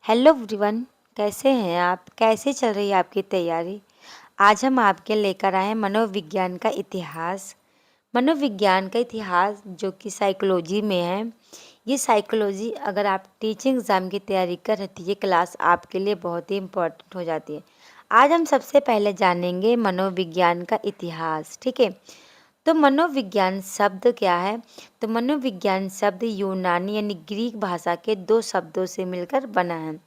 Hello everyone. कैसे हैं आप? कैसे चल रही है आपकी तैयारी? आज हम आपके लेकर आए हैं मनोविज्ञान का इतिहास। मनोविज्ञान का इतिहास जो कि साइकोलॉजी में है। ये साइकोलॉजी अगर आप टीचिंग एग्ज़ाम की तैयारी कर रहे तो ये क्लास आपके लिए बहुत ही इम्पोर्टेंट हो जाती है। आज हम सबसे पहले जानेंगे मनोविज्ञान का इतिहास। ठीक है, तो मनोविज्ञान शब्द क्या है? तो मनोविज्ञान शब्द यूनानी यानी ग्रीक भाषा के दो शब्दों से मिलकर बना है।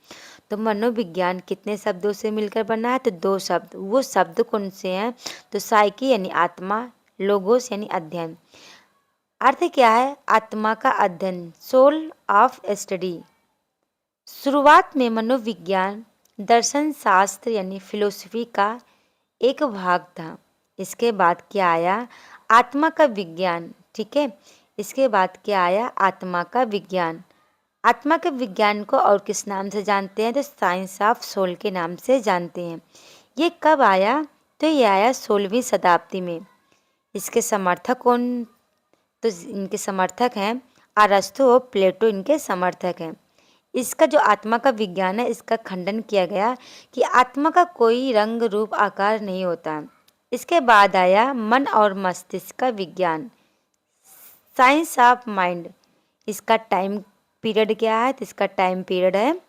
तो मनोविज्ञान कितने शब्दों से मिलकर बना है? तो दो शब्द। वो शब्द कौन से हैं? तो साइकी यानी आत्मा, लोगोस यानी अध्ययन। अर्थ क्या है? आत्मा का अध्ययन, सोल ऑफ स्टडी। शुरुआत में मनोविज्ञान दर्शन शास्त्र यानी फिलोसफी का एक भाग था। इसके बाद क्या आया? आत्मा का विज्ञान। ठीक है, इसके बाद क्या आया? आत्मा का विज्ञान। आत्मा के विज्ञान को और किस नाम से जानते हैं? तो साइंस ऑफ सोल के नाम से जानते हैं। ये कब आया? तो ये आया 16वीं शताब्दी में। इसके समर्थक कौन? तो इनके समर्थक हैं अरस्तु और प्लेटो, इनके समर्थक हैं। इसका जो आत्मा का विज्ञान है, इसका खंडन किया गया कि आत्मा का कोई रंग रूप आकार नहीं होता। इसके बाद आया मन और मस्तिष्क का विज्ञान, साइंस ऑफ माइंड। इसका टाइम पीरियड क्या है? तो इसका टाइम पीरियड है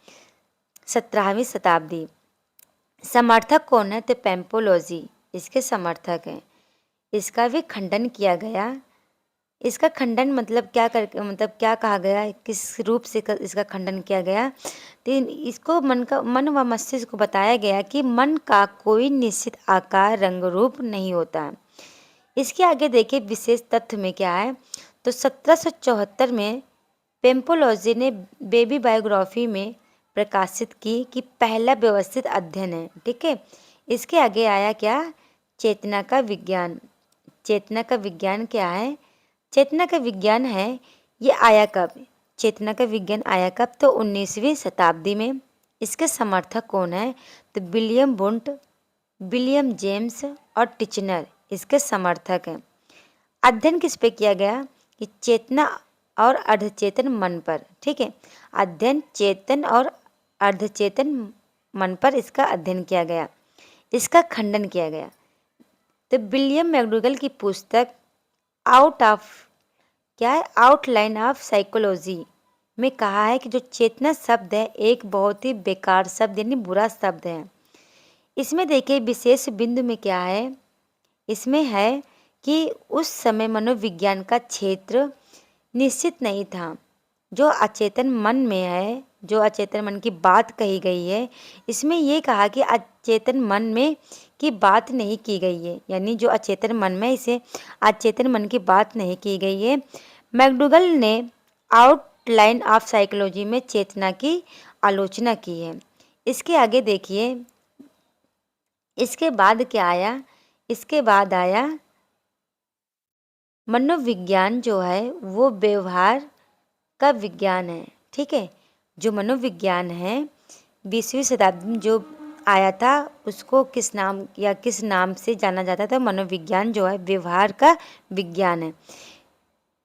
17वीं शताब्दी। समर्थक कौन है? तो पेम्पोलॉजी इसके समर्थक हैं। इसका भी खंडन किया गया। इसका खंडन मतलब क्या कहा गया, किस रूप से इसका खंडन किया गया? तो इसको मन व मस्तिष्क को बताया गया कि मन का कोई निश्चित आकार रंग रूप नहीं होता। इसके आगे देखिए विशेष तथ्य में क्या है। तो 1774 में पेम्पोलॉजी ने बेबी बायोग्राफी में प्रकाशित की कि पहला व्यवस्थित अध्ययन है। ठीक है, इसके आगे आया क्या? चेतना का विज्ञान। चेतना का विज्ञान क्या है? चेतना का विज्ञान है, ये आया कब? चेतना का विज्ञान आया कब? तो 19वीं शताब्दी में। इसके समर्थक कौन है? तो विलियम वुंट, विलियम जेम्स और टिचनर इसके समर्थक हैं। अध्ययन किस पे किया गया? कि चेतना और अर्धचेतन मन पर। ठीक है, अध्ययन चेतन और अर्धचेतन मन पर इसका अध्ययन किया गया। इसका खंडन किया गया। तो विलियम मैकडूगल की पुस्तक आउटलाइन ऑफ साइकोलॉजी में कहा है कि जो चेतना शब्द है एक बहुत ही बेकार शब्द यानी बुरा शब्द है। इसमें देखिए विशेष बिंदु में क्या है, इसमें है कि उस समय मनोविज्ञान का क्षेत्र निश्चित नहीं था। जो अचेतन मन में है, जो अचेतन मन की बात कही गई है, इसमें ये कहा कि अचेतन मन में की बात नहीं की गई है, यानी जो अचेतन मन में, इसे अचेतन मन की बात नहीं की गई है। मैकडूगल ने आउटलाइन ऑफ साइकोलॉजी में चेतना की आलोचना की है। इसके आगे देखिए, इसके बाद क्या आया? इसके बाद आया मनोविज्ञान जो है वो व्यवहार का विज्ञान है। ठीक है, जो मनोविज्ञान है 20वीं शताब्दी में जो आया था उसको किस नाम से जाना जाता था? मनोविज्ञान जो है व्यवहार का विज्ञान है,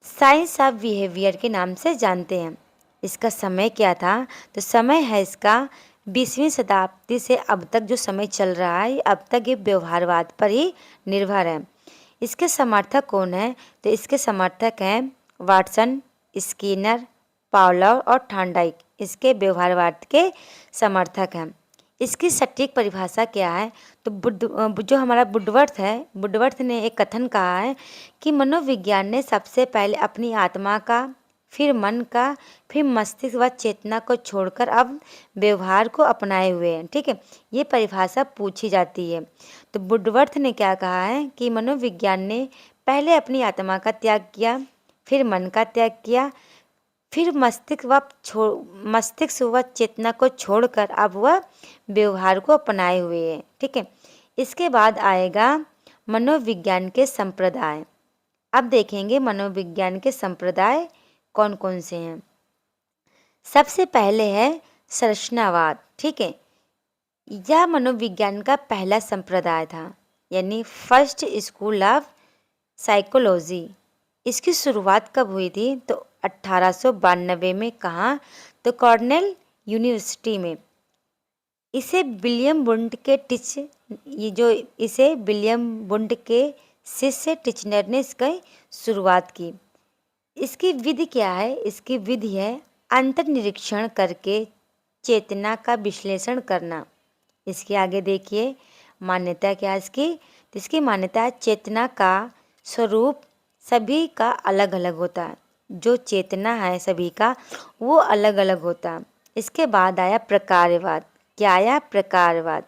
साइंस ऑफ बिहेवियर के नाम से जानते हैं। इसका समय क्या था? तो समय है इसका 20वीं शताब्दी से अब तक जो समय चल रहा है, अब तक ये व्यवहारवाद पर ही निर्भर है। इसके समर्थक कौन है? तो इसके समर्थक हैं वाटसन, स्किनर, पावलोव और थॉर्नडाइक, इसके व्यवहारवाद के समर्थक हैं। इसकी सटीक परिभाषा क्या है? तो जो हमारा वुडवर्थ है, वुडवर्थ ने एक कथन कहा है कि मनोविज्ञान ने सबसे पहले अपनी आत्मा का, फिर मन का, फिर मस्तिष्क व चेतना को छोड़कर अब व्यवहार को अपनाए हुए हैं। ठीक है, ये परिभाषा पूछी जाती है। तो वुडवर्थ ने क्या कहा है कि मनोविज्ञान ने पहले अपनी आत्मा का त्याग किया, फिर मन का त्याग किया, फिर मस्तिष्क व चेतना को छोड़कर अब वह व्यवहार को अपनाए हुए है। ठीक है, इसके बाद आएगा मनोविज्ञान के संप्रदाय। अब देखेंगे मनोविज्ञान के संप्रदाय कौन कौन से हैं। सबसे पहले है संरचनावाद। ठीक है, यह मनोविज्ञान का पहला संप्रदाय था, यानी फर्स्ट स्कूल ऑफ साइकोलॉजी। इसकी शुरुआत कब हुई थी? तो 1892 में। कहाँ? तो कॉर्नेल यूनिवर्सिटी में। इसे विलियम वुंड के टिच ये जो इसे विलियम वुंड के शिष्य टिचनर ने इसकी शुरुआत की। इसकी विधि क्या है? इसकी विधि है अंतर्निरीक्षण करके चेतना का विश्लेषण करना। इसके आगे देखिए मान्यता क्या है इसकी? तो इसकी मान्यता है चेतना का स्वरूप सभी का अलग अलग होता है। जो चेतना है सभी का वो अलग अलग होता है। इसके बाद आया प्रकारवाद। क्या आया? प्रकारवाद।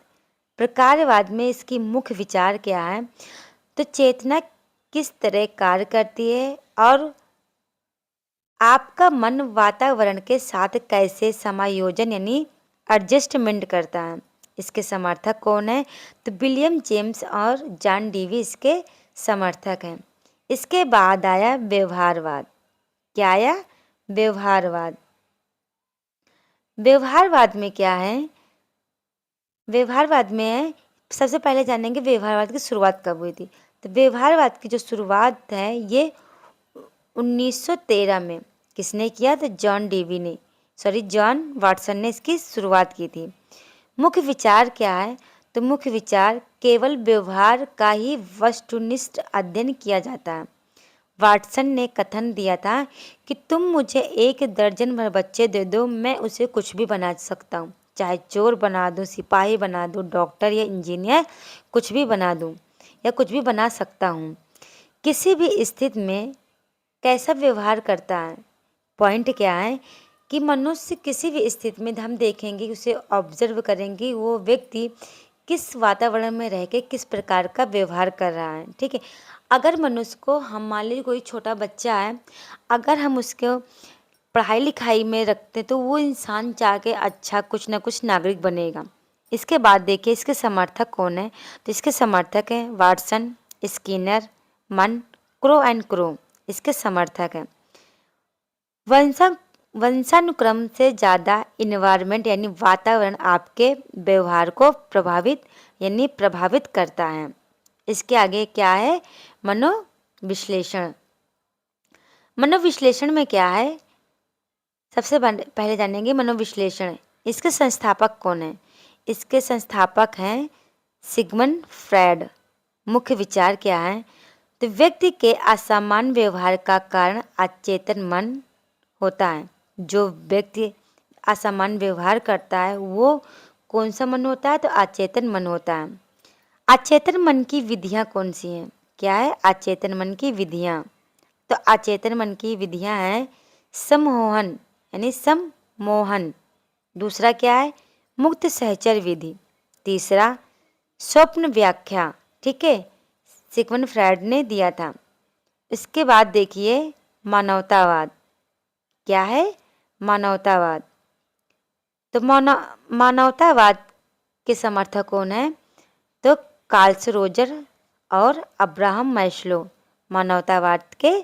प्रकारवाद में इसकी मुख्य विचार क्या है? तो चेतना किस तरह कार्य करती है और आपका मन वातावरण के साथ कैसे समायोजन यानी एडजस्टमेंट करता है। इसके समर्थक कौन है? तो विलियम जेम्स और जॉन डेवी इसके समर्थक हैं। इसके बाद आया व्यवहारवाद। क्या आया? व्यवहारवाद। व्यवहारवाद में क्या है? व्यवहारवाद में सबसे पहले जानेंगे व्यवहारवाद की शुरुआत कब हुई थी। तो व्यवहारवाद की जो शुरुआत है ये 1913 में किसने किया? तो जॉन वाटसन ने इसकी शुरुआत की थी। मुख्य विचार क्या है? तो मुख्य विचार केवल व्यवहार का ही वस्तुनिष्ठ अध्ययन किया जाता है। वाटसन ने कथन दिया था कि तुम मुझे 1 दर्जन भर बच्चे दे दो, मैं उसे कुछ भी बना सकता हूँ। चाहे चोर बना दूँ, सिपाही बना दूँ, डॉक्टर या इंजीनियर कुछ भी बना दूँ या कुछ भी बना सकता हूँ। किसी भी स्थिति में कैसा व्यवहार करता है? पॉइंट क्या है कि मनुष्य किसी भी स्थिति में हम देखेंगे, उसे ऑब्जर्व करेंगे, वो व्यक्ति किस वातावरण में रह के किस प्रकार का व्यवहार कर रहा है। ठीक है, अगर मनुष्य को हम मान लीजिए कोई छोटा बच्चा है, अगर हम उसको पढ़ाई लिखाई में रखते तो वो इंसान चाह के अच्छा कुछ ना कुछ नागरिक बनेगा। इसके बाद देखिए इसके समर्थक कौन है? तो इसके समर्थक हैं वाटसन, स्किनर, मन, क्रो एंड क्रो इसके समर्थक हैं। वंशानुक्रम से ज़्यादा इन्वायरमेंट यानी वातावरण आपके व्यवहार को प्रभावित करता है। इसके आगे क्या है? मनोविश्लेषण। मनोविश्लेषण में क्या है? सबसे पहले जानेंगे मनोविश्लेषण। इसके संस्थापक कौन है? इसके संस्थापक हैं सिगमंड फ्रायड। मुख्य विचार क्या है? तो व्यक्ति के असामान्य व्यवहार का कारण अचेतन मन होता है। जो व्यक्ति असामान्य व्यवहार करता है वो कौन सा मन होता है? तो अचेतन मन होता है। अचेतन मन की विधियां कौन सी हैं? क्या है? अचेतन मन की विधियां। तो अचेतन मन की विधियां हैं सम्मोहन यानी सम्मोहन। दूसरा क्या है? मुक्त सहचर विधि। तीसरा स्वप्न व्याख्या। ठीक है, सिगमंड फ्रायड ने दिया था। इसके बाद देखिए मानवतावाद। क्या है? मानवतावाद। तो मानवतावाद के समर्थक कौन है? तो कार्ल रोजर और अब्राहम मैस्लो मानवतावाद के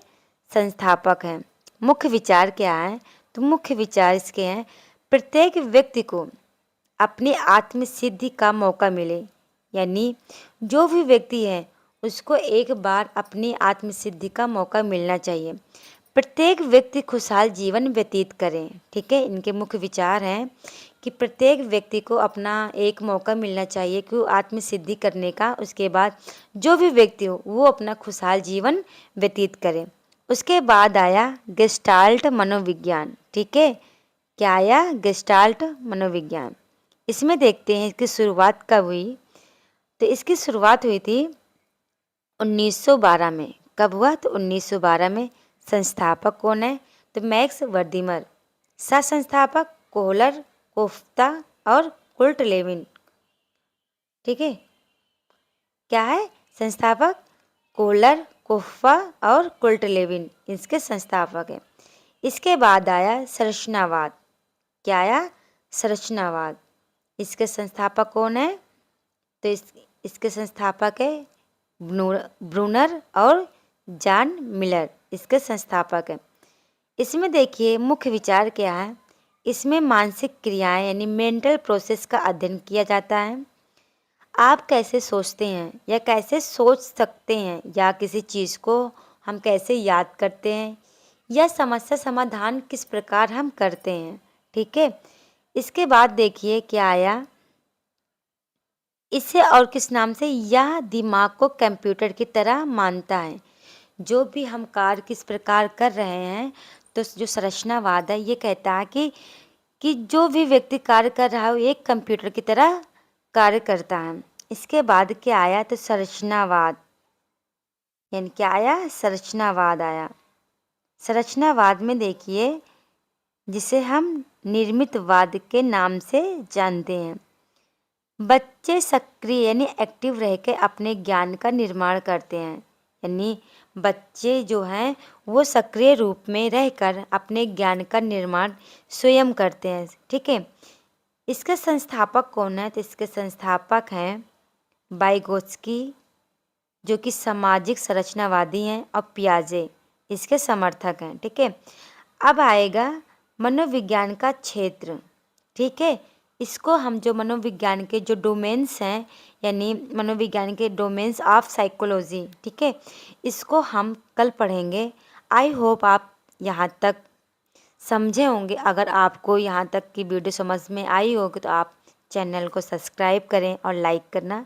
संस्थापक हैं। मुख्य विचार क्या है? तो मुख्य विचार इसके हैं प्रत्येक व्यक्ति को अपनी आत्मसिद्धि का मौका मिले, यानी जो भी व्यक्ति है उसको एक बार अपनी आत्मसिद्धि का मौका मिलना चाहिए। प्रत्येक व्यक्ति खुशहाल जीवन व्यतीत करें। ठीक है, इनके मुख्य विचार हैं कि प्रत्येक व्यक्ति को अपना एक मौका मिलना चाहिए कि आत्मसिद्धि करने का। उसके बाद जो भी व्यक्ति हो वो अपना खुशहाल जीवन व्यतीत करे। उसके बाद आया गेस्टाल्ट मनोविज्ञान। ठीक है, क्या आया? गेस्टाल्ट मनोविज्ञान। इसमें देखते हैं इसकी शुरुआत कब हुई। तो इसकी शुरुआत हुई थी 1912 में। कब हुआ? तो 1912 में। संस्थापक कौन है? तो मैक्स वर्दीमर। सह संस्थापक कोहलर, कोफ्ता और कुर्ट लेविन। ठीक है, क्या है? संस्थापक कोहलर, कोफ्फा और कुर्ट लेविन इसके संस्थापक हैं। इसके बाद आया संरचनावाद। क्या आया? संरचनावाद। इसके संस्थापक कौन है? तो इसके संस्थापक है ब्रूनर और जॉन मिलर इसके संस्थापक हैं। इसमें देखिए मुख्य विचार क्या है? इसमें मानसिक क्रियाएं यानी मेंटल प्रोसेस का अध्ययन किया जाता है। आप कैसे सोचते हैं या कैसे सोच सकते हैं, या किसी चीज़ को हम कैसे याद करते हैं, या समस्या समाधान किस प्रकार हम करते हैं। ठीक है, इसके बाद देखिए क्या आया, इसे और किस नाम से, यह दिमाग को कंप्यूटर की तरह मानता है। जो भी हम कार्य किस प्रकार कर रहे हैं, तो जो संरचनावाद है ये कहता है कि जो भी व्यक्ति कार्य कर रहा है वो एक कंप्यूटर की तरह कार्य करता है। इसके बाद क्या आया, तो संरचनावाद, यानी क्या आया, संरचनावाद आया। संरचनावाद में देखिए, जिसे हम निर्मितवाद के नाम से जानते हैं, बच्चे सक्रिय यानी एक्टिव रह के अपने ज्ञान का निर्माण करते हैं। यानी बच्चे जो हैं वो सक्रिय रूप में रहकर अपने ज्ञान का निर्माण स्वयं करते हैं। ठीक है, इसके संस्थापक कौन है, तो इसके संस्थापक हैं वाइगोत्स्की, जो कि सामाजिक संरचनावादी हैं, और पियाजे इसके समर्थक हैं। ठीक है, अब आएगा मनोविज्ञान का क्षेत्र। ठीक है, इसको हम जो मनोविज्ञान के जो डोमेन्स हैं, यानी मनोविज्ञान के डोमेन्स ऑफ साइकोलॉजी, ठीक है, इसको हम कल पढ़ेंगे। आई होप आप यहाँ तक समझे होंगे। अगर आपको यहाँ तक की वीडियो समझ में आई होगी तो आप चैनल को सब्सक्राइब करें और लाइक करना